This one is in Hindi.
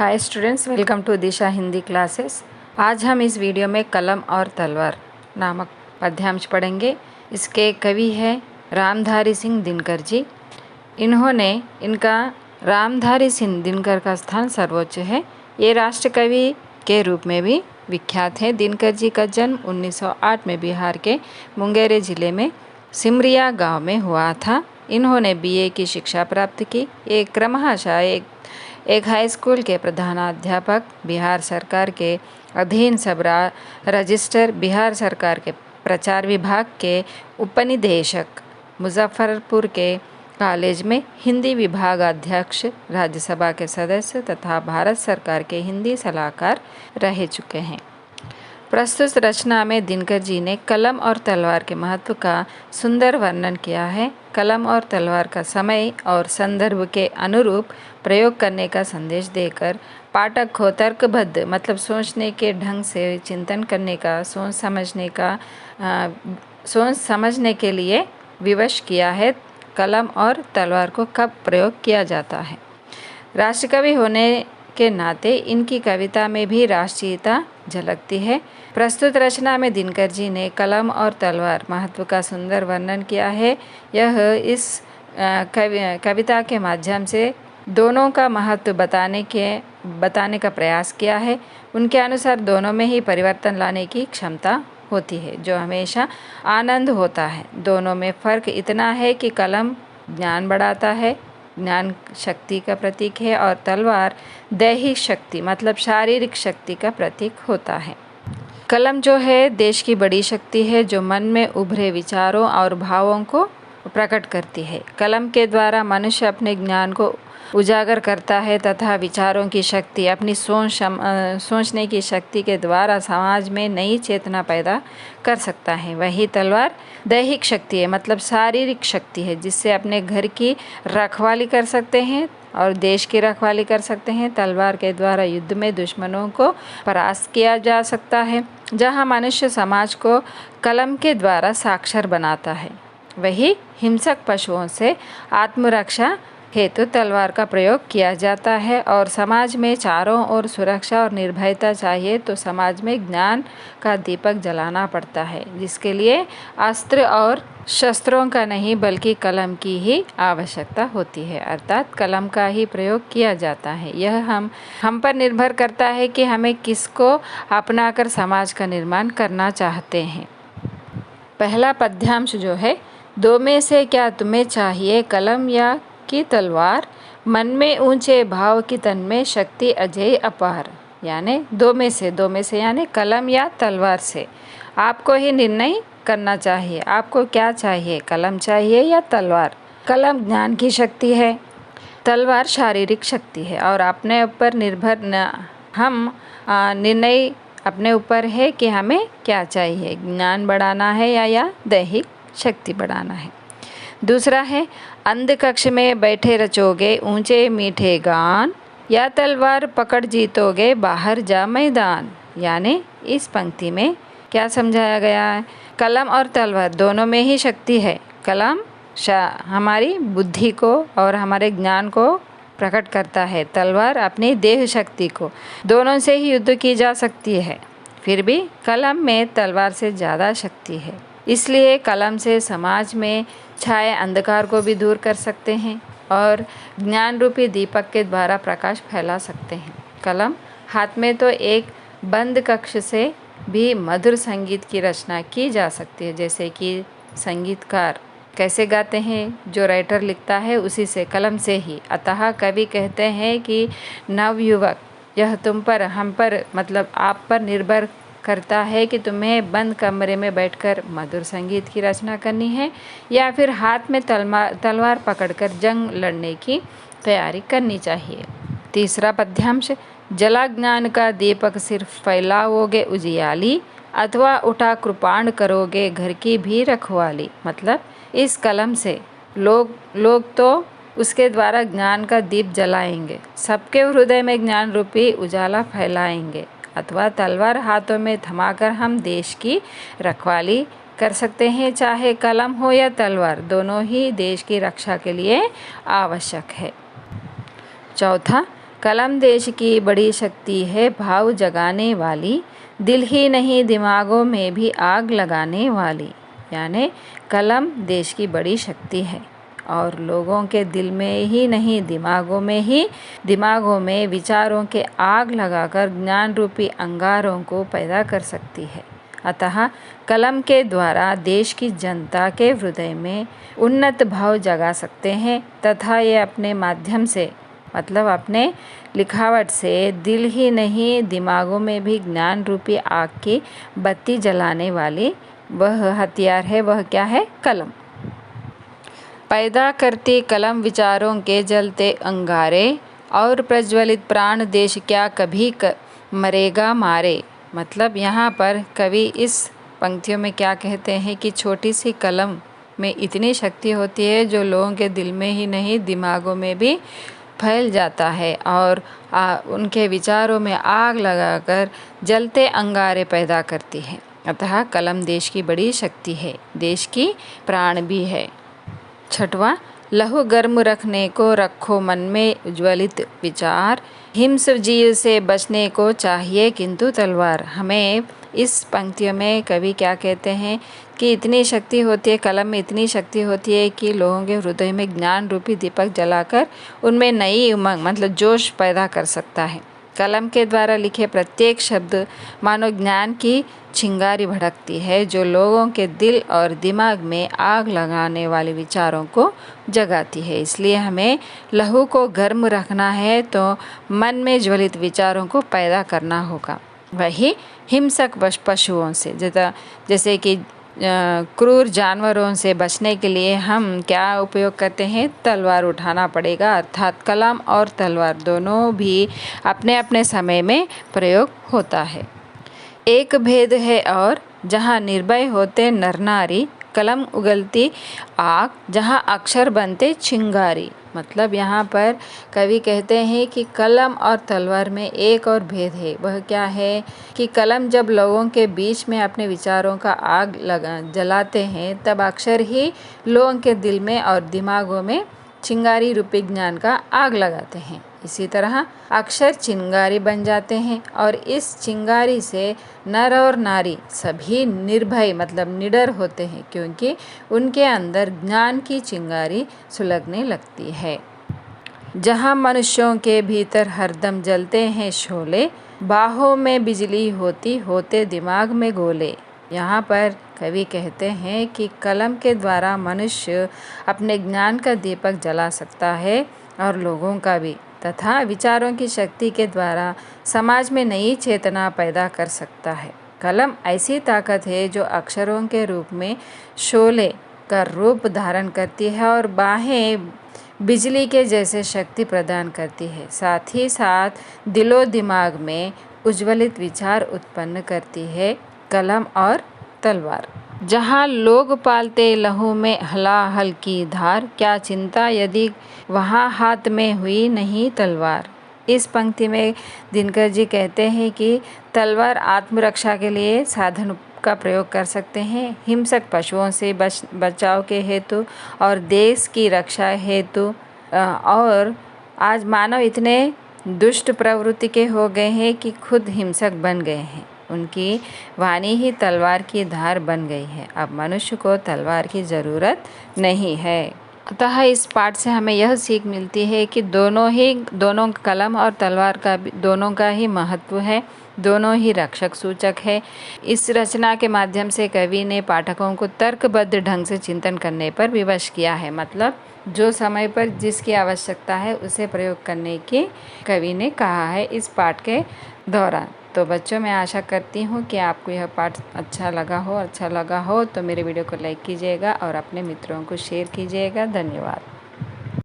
Hi students, welcome to Disha Hindi classes. आज हम इस वीडियो में कलम और तलवार नामक पद्यांश पढ़ेंगे। इसके कवि हैं रामधारी सिंह दिनकर जी। इनका रामधारी सिंह दिनकर का स्थान सर्वोच्च है। ये राष्ट्र कवि के रूप में भी विख्यात है। दिनकर जी का जन्म 1908 में बिहार के मुंगेर जिले में सिमरिया गांव में हुआ था। इन्होंने बीए की शिक्षा प्राप्त की। एक क्रमशः एक हाई स्कूल के प्रधानाध्यापक, बिहार सरकार के अधीन सब रजिस्टर, बिहार सरकार के प्रचार विभाग के उपनिदेशक, मुजफ्फरपुर के कॉलेज में हिंदी विभाग अध्यक्ष, राज्यसभा के सदस्य तथा भारत सरकार के हिंदी सलाहकार रह चुके हैं। प्रस्तुत रचना में दिनकर जी ने कलम और तलवार के महत्व का सुंदर वर्णन किया है। कलम और तलवार का समय और संदर्भ के अनुरूप प्रयोग करने का संदेश देकर पाठक को तर्कबद्ध मतलब सोचने के ढंग से चिंतन करने का, सोच समझने के लिए विवश किया है। कलम और तलवार को कब प्रयोग किया जाता है। राष्ट्रकवि होने के नाते इनकी कविता में भी राष्ट्रीयता झलकती है। प्रस्तुत रचना में दिनकर जी ने कलम और तलवार महत्व का सुंदर वर्णन किया है। यह इस कविता के माध्यम से दोनों का महत्व बताने का प्रयास किया है। उनके अनुसार दोनों में ही परिवर्तन लाने की क्षमता होती है, जो हमेशा आनंद होता है। दोनों में फ़र्क इतना है कि कलम ज्ञान बढ़ाता है, ज्ञान शक्ति का प्रतीक है, और तलवार दैहिक शक्ति मतलब शारीरिक शक्ति का प्रतीक होता है। कलम जो है देश की बड़ी शक्ति है, जो मन में उभरे विचारों और भावों को प्रकट करती है। कलम के द्वारा मनुष्य अपने ज्ञान को उजागर करता है तथा विचारों की शक्ति, अपनी सोचने की शक्ति के द्वारा समाज में नई चेतना पैदा कर सकता है। वही तलवार दैहिक शक्ति है मतलब शारीरिक शक्ति है, जिससे अपने घर की रखवाली कर सकते हैं और देश की रखवाली कर सकते हैं। तलवार के द्वारा युद्ध में दुश्मनों को परास्त किया जा सकता है। जहाँ मनुष्य समाज को कलम के द्वारा साक्षर बनाता है, वही हिंसक पशुओं से आत्मरक्षा हेतु तलवार का प्रयोग किया जाता है। और समाज में चारों ओर सुरक्षा और निर्भयता चाहिए तो समाज में ज्ञान का दीपक जलाना पड़ता है, जिसके लिए अस्त्र और शस्त्रों का नहीं बल्कि कलम की ही आवश्यकता होती है, अर्थात कलम का ही प्रयोग किया जाता है। यह हम पर निर्भर करता है कि हमें किसको अपनाकर समाज का निर्माण करना चाहते हैं। पहला पद्यांश जो है, दो में से क्या तुम्हें चाहिए, कलम या की तलवार, मन में ऊंचे भाव की तन में शक्ति अजय अपार। यानी दो में से यानी कलम या तलवार से आपको ही निर्णय करना चाहिए। आपको क्या चाहिए, कलम चाहिए या तलवार। कलम ज्ञान की शक्ति है, तलवार शारीरिक शक्ति है, और अपने ऊपर निर्णय अपने ऊपर है कि हमें क्या चाहिए, ज्ञान बढ़ाना है या दैहिक शक्ति बढ़ाना है। दूसरा है, अंधकक्ष में बैठे रचोगे ऊंचे मीठे गान, या तलवार पकड़ जीतोगे बाहर जा मैदान। यानी इस पंक्ति में क्या समझाया गया है, कलम और तलवार दोनों में ही शक्ति है। कलम हमारी बुद्धि को और हमारे ज्ञान को प्रकट करता है, तलवार अपनी देह शक्ति को। दोनों से ही युद्ध की जा सकती है, फिर भी कलम में तलवार से ज़्यादा शक्ति है। इसलिए कलम से समाज में छाए अंधकार को भी दूर कर सकते हैं और ज्ञान रूपी दीपक के द्वारा प्रकाश फैला सकते हैं। कलम हाथ में तो एक बंद कक्ष से भी मधुर संगीत की रचना की जा सकती है। जैसे कि संगीतकार कैसे गाते हैं, जो राइटर लिखता है उसी से, कलम से ही। अतः कवि कहते हैं कि नवयुवक, यह तुम पर, हम पर मतलब आप पर निर्भर करता है कि तुम्हें बंद कमरे में बैठकर मधुर संगीत की रचना करनी है या फिर हाथ में तलवार पकड़कर जंग लड़ने की तैयारी करनी चाहिए। तीसरा पद्यांश, जला ज्ञान का दीपक सिर्फ फैलाओगे उजियाली, अथवा उठा कृपाण करोगे घर की भी रखवाली। मतलब इस कलम से लोग तो उसके द्वारा ज्ञान का दीप जलाएंगे, सबके हृदय में ज्ञान रूपी उजाला फैलाएंगे, अथवा तलवार हाथों में थमाकर हम देश की रखवाली कर सकते हैं। चाहे कलम हो या तलवार, दोनों ही देश की रक्षा के लिए आवश्यक है। चौथा, कलम देश की बड़ी शक्ति है, भाव जगाने वाली, दिल ही नहीं दिमागों में भी आग लगाने वाली। यानी कलम देश की बड़ी शक्ति है और लोगों के दिल में ही नहीं दिमागों में विचारों के आग लगाकर ज्ञान रूपी अंगारों को पैदा कर सकती है। अतः कलम के द्वारा देश की जनता के हृदय में उन्नत भाव जगा सकते हैं तथा ये अपने माध्यम से मतलब अपने लिखावट से दिल ही नहीं दिमागों में भी ज्ञान रूपी आग की बत्ती जलाने वाली वह हथियार है। वह क्या है? कलम। पैदा करती कलम विचारों के जलते अंगारे और प्रज्वलित प्राण देश क्या कभी मरेगा मारे। मतलब यहाँ पर कवि इस पंक्तियों में क्या कहते हैं कि छोटी सी कलम में इतनी शक्ति होती है जो लोगों के दिल में ही नहीं दिमागों में भी फैल जाता है और उनके विचारों में आग लगाकर जलते अंगारे पैदा करती है। अतः कलम देश की बड़ी शक्ति है, देश की प्राण भी है। छठवां, लहू गर्म रखने को रखो मन में उज्ज्वलित विचार, हिंस जीव से बचने को चाहिए किंतु तलवार। हमें इस पंक्तियों में कवि क्या कहते हैं कि इतनी शक्ति होती है, कलम में इतनी शक्ति होती है कि लोगों के हृदय में ज्ञान रूपी दीपक जलाकर उनमें नई उमंग मतलब जोश पैदा कर सकता है। कलम के द्वारा लिखे प्रत्येक शब्द मानो ज्ञान की चिंगारी भड़कती है जो लोगों के दिल और दिमाग में आग लगाने वाले विचारों को जगाती है। इसलिए हमें लहू को गर्म रखना है तो मन में ज्वलित विचारों को पैदा करना होगा। वही हिंसक पशुओं से जैसे कि क्रूर जानवरों से बचने के लिए हम क्या उपयोग करते हैं? तलवार उठाना पड़ेगा। अर्थात कलम और तलवार दोनों भी अपने अपने समय में प्रयोग होता है। एक भेद है और जहाँ निर्भय होते नर नारी, कलम उगलती आग जहाँ अक्षर बनते चिंगारी। मतलब यहाँ पर कवि कहते हैं कि कलम और तलवार में एक और भेद है। वह क्या है कि कलम जब लोगों के बीच में अपने विचारों का आग जलाते हैं तब अक्षर ही लोगों के दिल में और दिमागों में चिंगारी रूपी ज्ञान का आग लगाते हैं। इसी तरह अक्षर चिंगारी बन जाते हैं और इस चिंगारी से नर और नारी सभी निर्भय मतलब निडर होते हैं क्योंकि उनके अंदर ज्ञान की चिंगारी सुलगने लगती है। जहाँ मनुष्यों के भीतर हरदम जलते हैं शोले, बाहों में बिजली होते दिमाग में गोले। यहाँ पर कवि कहते हैं कि कलम के द्वारा मनुष्य अपने ज्ञान का दीपक जला सकता है और लोगों का भी, तथा विचारों की शक्ति के द्वारा समाज में नई चेतना पैदा कर सकता है। कलम ऐसी ताकत है जो अक्षरों के रूप में शोले का रूप धारण करती है और बाहें बिजली के जैसे शक्ति प्रदान करती है। साथ ही साथ दिलो दिमाग में उज्ज्वलित विचार उत्पन्न करती है। कलम और तलवार जहाँ लोग पालते लहू में हलाहल की धार, क्या चिंता यदि वहाँ हाथ में हुई नहीं तलवार। इस पंक्ति में दिनकर जी कहते हैं कि तलवार आत्मरक्षा के लिए साधन का प्रयोग कर सकते हैं, हिंसक पशुओं से बचाव के हेतु और देश की रक्षा हेतु। और आज मानव इतने दुष्ट प्रवृत्ति के हो गए हैं कि खुद हिंसक बन गए हैं। उनकी वाणी ही तलवार की धार बन गई है। अब मनुष्य को तलवार की ज़रूरत नहीं है। अतः इस पाठ से हमें यह सीख मिलती है कि दोनों कलम और तलवार का दोनों का ही महत्व है, दोनों ही रक्षक सूचक है। इस रचना के माध्यम से कवि ने पाठकों को तर्कबद्ध ढंग से चिंतन करने पर विवश किया है। मतलब जो समय पर जिसकी आवश्यकता है उसे प्रयोग करने की कवि ने कहा है इस पाठ के दौरान। तो बच्चों, मैं आशा करती हूँ कि आपको यह पाठ अच्छा लगा हो तो मेरे वीडियो को लाइक कीजिएगा और अपने मित्रों को शेयर कीजिएगा। धन्यवाद।